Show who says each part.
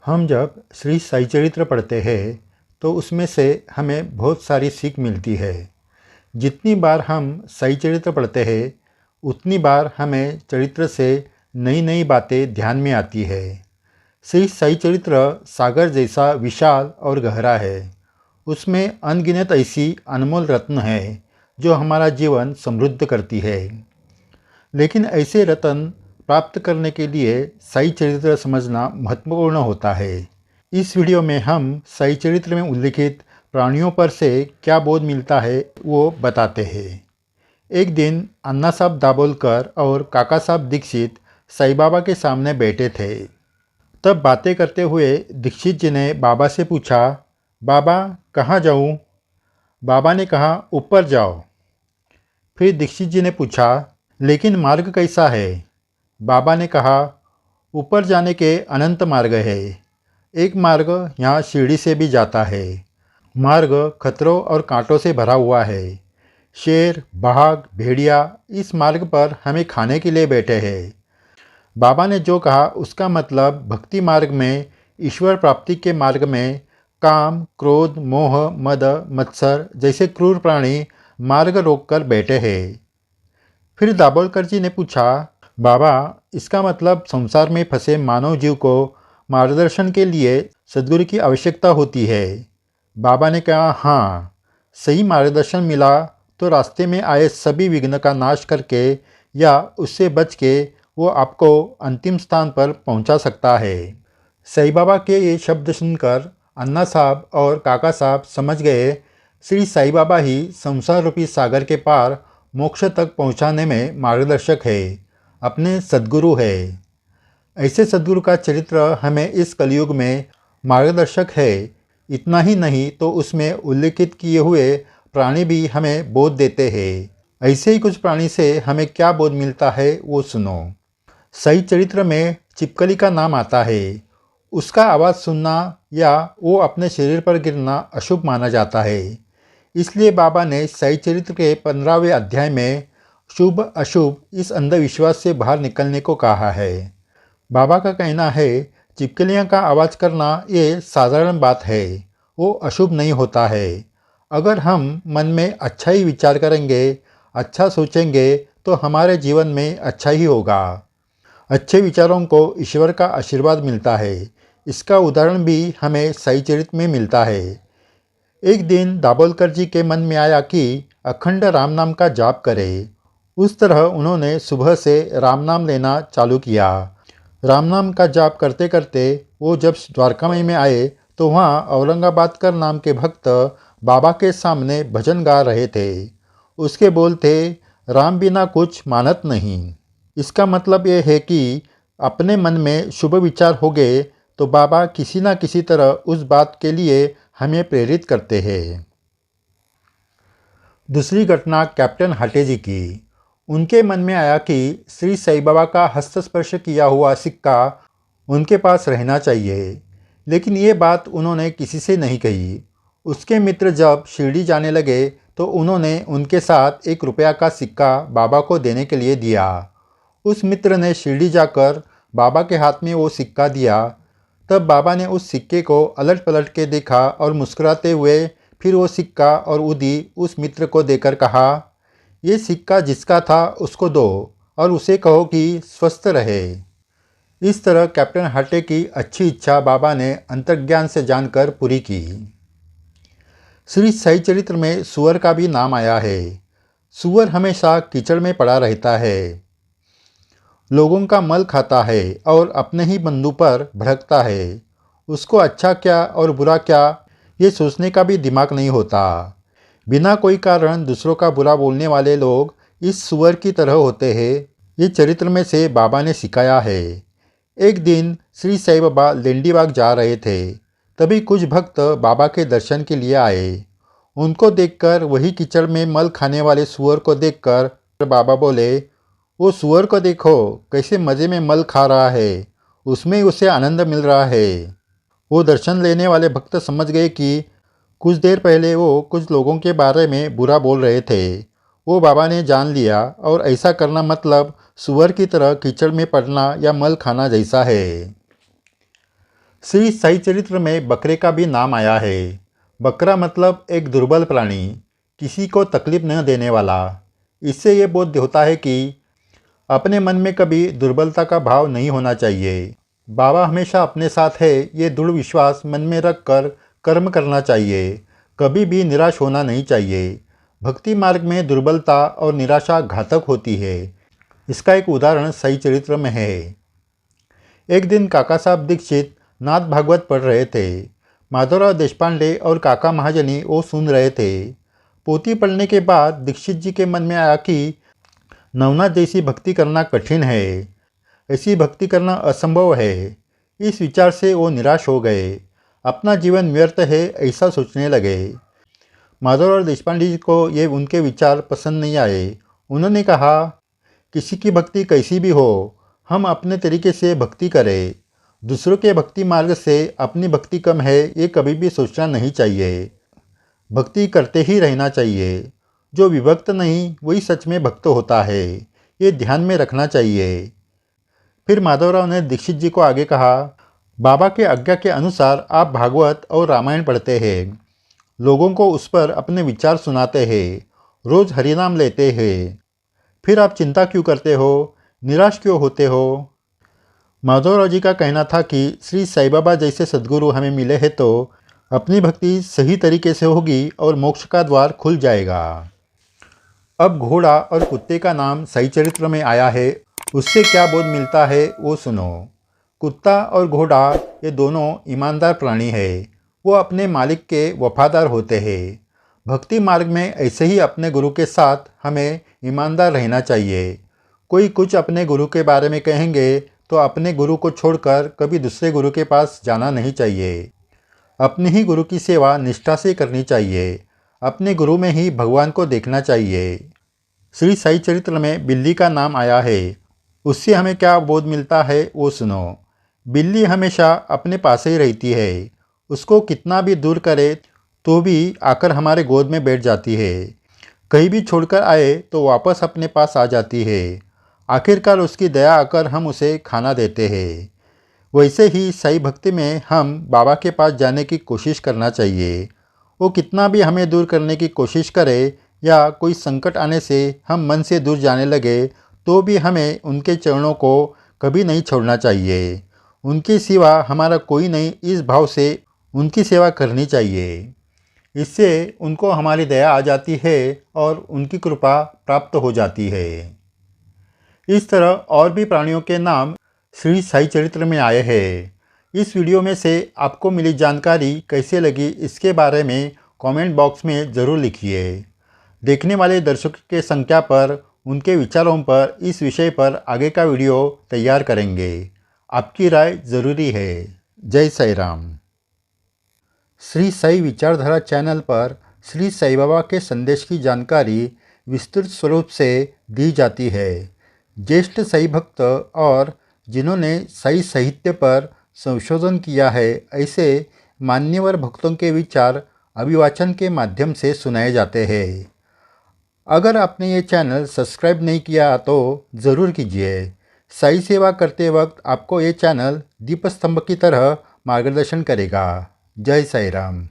Speaker 1: हम जब श्री साई चरित्र पढ़ते हैं तो उसमें से हमें बहुत सारी सीख मिलती है। जितनी बार हम साई चरित्र पढ़ते हैं उतनी बार हमें चरित्र से नई नई बातें ध्यान में आती है। श्री साई चरित्र सागर जैसा विशाल और गहरा है। उसमें अनगिनत ऐसी अनमोल रत्न है जो हमारा जीवन समृद्ध करती है। लेकिन ऐसे रत्न प्राप्त करने के लिए साई चरित्र समझना महत्वपूर्ण होता है। इस वीडियो में हम साई चरित्र में उल्लिखित प्राणियों पर से क्या बोध मिलता है वो बताते हैं। एक दिन अन्ना साहब दाभोलकर और काका साहब दीक्षित साईं बाबा के सामने बैठे थे। तब बातें करते हुए दीक्षित जी ने बाबा से पूछा, बाबा कहाँ जाऊँ? बाबा ने कहा, ऊपर जाओ। फिर दीक्षित जी ने पूछा, लेकिन मार्ग कैसा है? बाबा ने कहा, ऊपर जाने के अनंत मार्ग है। एक मार्ग यहाँ सीढ़ी से भी जाता है। मार्ग खतरों और कांटों से भरा हुआ है। शेर, बाघ, भेड़िया इस मार्ग पर हमें खाने के लिए बैठे हैं। बाबा ने जो कहा उसका मतलब भक्ति मार्ग में, ईश्वर प्राप्ति के मार्ग में काम, क्रोध, मोह, मद, मत्सर जैसे क्रूर प्राणी मार्ग रोककर बैठे हैं। फिर दाभोलकर जी ने पूछा, बाबा इसका मतलब संसार में फंसे मानव जीव को मार्गदर्शन के लिए सद्गुरु की आवश्यकता होती है। बाबा ने कहा, हाँ, सही मार्गदर्शन मिला तो रास्ते में आए सभी विघ्न का नाश करके या उससे बच के वो आपको अंतिम स्थान पर पहुंचा सकता है। साईं बाबा के ये शब्द सुनकर अन्ना साहब और काका साहब समझ गए, श्री साईं बाबा ही संसार रूपी सागर के पार मोक्ष तक पहुंचाने में मार्गदर्शक है, अपने सद्गुरु है। ऐसे सद्गुरु का चरित्र हमें इस कलयुग में मार्गदर्शक है। इतना ही नहीं तो उसमें उल्लिखित किए हुए प्राणी भी हमें बोध देते हैं। ऐसे ही कुछ प्राणी से हमें क्या बोध मिलता है वो सुनो। साई चरित्र में छिपकली का नाम आता है। उसका आवाज़ सुनना या वो अपने शरीर पर गिरना अशुभ माना जाता है। इसलिए बाबा ने साई चरित्र के 15वें अध्याय में शुभ अशुभ इस अंधविश्वास से बाहर निकलने को कहा है। बाबा का कहना है, छिपकलियाँ का आवाज़ करना ये साधारण बात है, वो अशुभ नहीं होता है। अगर हम मन में अच्छा ही विचार करेंगे, अच्छा सोचेंगे तो हमारे जीवन में अच्छा ही होगा। अच्छे विचारों को ईश्वर का आशीर्वाद मिलता है। इसका उदाहरण भी हमें साई चरित्र में मिलता है। एक दिन दाभोलकर जी के मन में आया कि अखंड राम नाम का जाप करें। उस तरह उन्होंने सुबह से राम नाम लेना चालू किया। राम नाम का जाप करते करते वो जब द्वारकामई में आए तो वहाँ औरंगाबादकर नाम के भक्त बाबा के सामने भजन गा रहे थे। उसके बोल थे, राम बिना कुछ मानत नहीं। इसका मतलब ये है कि अपने मन में शुभ विचार हो गए तो बाबा किसी न किसी तरह उस बात के लिए हमें प्रेरित करते हैं। दूसरी घटना कैप्टन हाटे जी की। उनके मन में आया कि श्री साईं बाबा का हस्तस्पर्श किया हुआ सिक्का उनके पास रहना चाहिए, लेकिन ये बात उन्होंने किसी से नहीं कही। उसके मित्र जब शिरडी जाने लगे तो उन्होंने उनके साथ 1 रुपया का सिक्का बाबा को देने के लिए दिया। उस मित्र ने शिरडी जाकर बाबा के हाथ में वो सिक्का दिया। तब बाबा ने उस सिक्के को अलट पलट के देखा और मुस्कुराते हुए फिर वो सिक्का और उदी उस मित्र को देकर कहा, ये सिक्का जिसका था उसको दो और उसे कहो कि स्वस्थ रहे। इस तरह कैप्टन हाटे की अच्छी इच्छा बाबा ने अंतर्ज्ञान से जानकर पूरी की। श्री साई चरित्र में सुअर का भी नाम आया है। सुअर हमेशा कीचड़ में पड़ा रहता है, लोगों का मल खाता है और अपने ही बंधु पर भड़कता है। उसको अच्छा क्या और बुरा क्या ये सोचने का भी दिमाग नहीं होता। बिना कोई कारण दूसरों का बुरा बोलने वाले लोग इस सुअर की तरह होते हैं। ये चरित्र में से बाबा ने सिखाया है। एक दिन श्री साईं बाबा लेंडीबाग जा रहे थे। तभी कुछ भक्त बाबा के दर्शन के लिए आए। उनको देखकर, वही कीचड़ में मल खाने वाले सुअर को देखकर बाबा बोले, वो सुअर को देखो कैसे मज़े में मल खा रहा है, उसमें उसे आनंद मिल रहा है। वो दर्शन लेने वाले भक्त समझ गए कि कुछ देर पहले वो कुछ लोगों के बारे में बुरा बोल रहे थे। वो बाबा ने जान लिया और ऐसा करना मतलब सुअर की तरह कीचड़ में पड़ना या मल खाना जैसा है। श्री साई चरित्र में बकरे का भी नाम आया है। बकरा मतलब एक दुर्बल प्राणी, किसी को तकलीफ न देने वाला। इससे ये बोध होता है कि अपने मन में कभी दुर्बलता का भाव नहीं होना चाहिए। बाबा हमेशा अपने साथ है, ये दृढ़ विश्वास मन में रख कर कर्म करना चाहिए। कभी भी निराश होना नहीं चाहिए। भक्ति मार्ग में दुर्बलता और निराशा घातक होती है। इसका एक उदाहरण साई चरित्र में है। एक दिन काका साहब दीक्षित नाथ भागवत पढ़ रहे थे। माधवराव देशपांडे और काका महाजनी वो सुन रहे थे। पोथी पढ़ने के बाद दीक्षित जी के मन में आया कि नवनाथ जैसी भक्ति करना कठिन है, ऐसी भक्ति करना असंभव है। इस विचार से वो निराश हो गए। अपना जीवन व्यर्थ है ऐसा सोचने लगे। माधवराव देशपांडे जी को ये उनके विचार पसंद नहीं आए। उन्होंने कहा, किसी की भक्ति कैसी भी हो, हम अपने तरीके से भक्ति करें। दूसरों के भक्ति मार्ग से अपनी भक्ति कम है ये कभी भी सोचना नहीं चाहिए। भक्ति करते ही रहना चाहिए। जो विभक्त नहीं वही सच में भक्त होता है, ये ध्यान में रखना चाहिए। फिर माधवराव ने दीक्षित जी को आगे कहा, बाबा के आज्ञा के अनुसार आप भागवत और रामायण पढ़ते हैं, लोगों को उस पर अपने विचार सुनाते हैं, रोज़ हरिनाम लेते हैं। फिर आप चिंता क्यों करते हो, निराश क्यों होते हो? माधवराव जी का कहना था कि श्री साई बाबा जैसे सद्गुरु हमें मिले हैं तो अपनी भक्ति सही तरीके से होगी और मोक्ष का द्वार खुल जाएगा। अब घोड़ा और कुत्ते का नाम साई चरित्र में आया है, उससे क्या बोध मिलता है वो सुनो। कुत्ता और घोड़ा ये दोनों ईमानदार प्राणी है। वो अपने मालिक के वफादार होते हैं। भक्ति मार्ग में ऐसे ही अपने गुरु के साथ हमें ईमानदार रहना चाहिए। कोई कुछ अपने गुरु के बारे में कहेंगे तो अपने गुरु को छोड़कर कभी दूसरे गुरु के पास जाना नहीं चाहिए। अपने ही गुरु की सेवा निष्ठा से करनी चाहिए। अपने गुरु में ही भगवान को देखना चाहिए। श्री साई चरित्र में बिल्ली का नाम आया है, उससे हमें क्या बोध मिलता है वो सुनो। बिल्ली हमेशा अपने पास ही रहती है। उसको कितना भी दूर करे तो भी आकर हमारे गोद में बैठ जाती है। कहीं भी छोड़कर आए तो वापस अपने पास आ जाती है। आखिरकार उसकी दया आकर हम उसे खाना देते हैं। वैसे ही साई भक्ति में हम बाबा के पास जाने की कोशिश करना चाहिए। वो कितना भी हमें दूर करने की कोशिश करे या कोई संकट आने से हम मन से दूर जाने लगे तो भी हमें उनके चरणों को कभी नहीं छोड़ना चाहिए। उनके सिवा हमारा कोई नहीं, इस भाव से उनकी सेवा करनी चाहिए। इससे उनको हमारी दया आ जाती है और उनकी कृपा प्राप्त हो जाती है। इस तरह और भी प्राणियों के नाम श्री साई चरित्र में आए हैं। इस वीडियो में से आपको मिली जानकारी कैसे लगी इसके बारे में कमेंट बॉक्स में ज़रूर लिखिए। देखने वाले दर्शकों के संख्या पर, उनके विचारों पर इस विषय पर आगे का वीडियो तैयार करेंगे। आपकी राय ज़रूरी है। जय साई राम। श्री साई विचारधारा चैनल पर श्री साई बाबा के संदेश की जानकारी विस्तृत स्वरूप से दी जाती है। ज्येष्ठ साई भक्त और जिन्होंने साई साहित्य पर संशोधन किया है ऐसे मान्यवर भक्तों के विचार अभिवाचन के माध्यम से सुनाए जाते हैं। अगर आपने ये चैनल सब्सक्राइब नहीं किया तो ज़रूर कीजिए। साई सेवा करते वक्त आपको ये चैनल दीपस्तंभ की तरह मार्गदर्शन करेगा। जय साई राम।